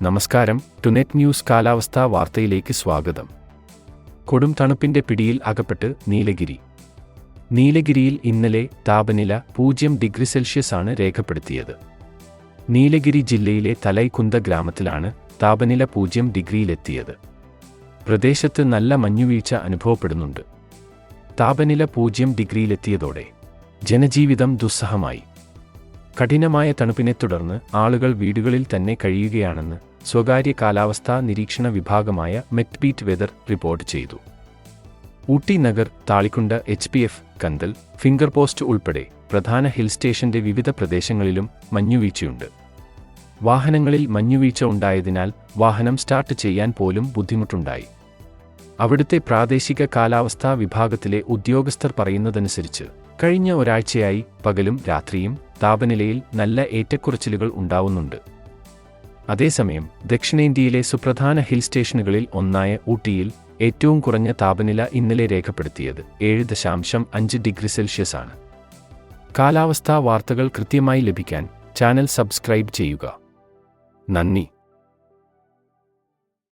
നമസ്കാരം. ടുനെറ്റ് ന്യൂസ് കാലാവസ്ഥാ വാർത്തയിലേക്ക് സ്വാഗതം. കൊടും തണുപ്പിന്റെ പിടിയിൽ അകപ്പെട്ട് നീലഗിരി. നീലഗിരിയിൽ ഇന്നലെ താപനില 0 ഡിഗ്രി സെൽഷ്യസ് ആണ് രേഖപ്പെടുത്തിയത്. നീലഗിരി ജില്ലയിലെ തലൈകുന്ദ ഗ്രാമത്തിലാണ് താപനില 0 ഡിഗ്രിയിലെത്തിയത്. പ്രദേശത്ത് നല്ല മഞ്ഞുവീഴ്ച അനുഭവപ്പെടുന്നുണ്ട്. താപനില 0 ഡിഗ്രിയിലെത്തിയതോടെ ജനജീവിതം ദുസ്സഹമായി. കഠിനമായ തണുപ്പിനെ തുടർന്ന് ആളുകൾ വീടുകളിൽ തന്നെ കഴിയുകയാണെന്ന് സ്വകാര്യ കാലാവസ്ഥാ നിരീക്ഷണ വിഭാഗമായ മെറ്റ്ബീറ്റ് വെതർ റിപ്പോർട്ട് ചെയ്തു. Ooty Nagar, Thalikkund, HPF, Kandal, finger post ഉൾപ്പെടെ പ്രധാന ഹിൽ സ്റ്റേഷന്റെ വിവിധ പ്രദേശങ്ങളിലും മഞ്ഞുവീഴ്ചയുണ്ട്. വാഹനങ്ങളിൽ മഞ്ഞുവീഴ്ച ഉണ്ടായതിനാൽ വാഹനം സ്റ്റാർട്ട് ചെയ്യാൻ പോലും ബുദ്ധിമുട്ടുണ്ടായി. അവിടുത്തെ പ്രാദേശിക കാലാവസ്ഥാ വിഭാഗത്തിലെ ഉദ്യോഗസ്ഥർ പറയുന്നതനുസരിച്ച് കഴിഞ്ഞ ഒരാഴ്ചയായി പകലും രാത്രിയും താപനിലയിൽ നല്ല ഏറ്റക്കുറച്ചിലുകൾ ഉണ്ടാവുന്നുണ്ട്. അതേസമയം ദക്ഷിണേന്ത്യയിലെ സുപ്രധാന ഹിൽ സ്റ്റേഷനുകളിൽ ഒന്നായ ഊട്ടിയിൽ ഏറ്റവും കുറഞ്ഞ താപനില ഇന്നലെ രേഖപ്പെടുത്തിയത് 7.5 ഡിഗ്രി സെൽഷ്യസ് ആണ്. കാലാവസ്ഥാ വാർത്തകൾ കൃത്യമായി ലഭിക്കാൻ ചാനൽ സബ്സ്ക്രൈബ് ചെയ്യുക. നന്ദി.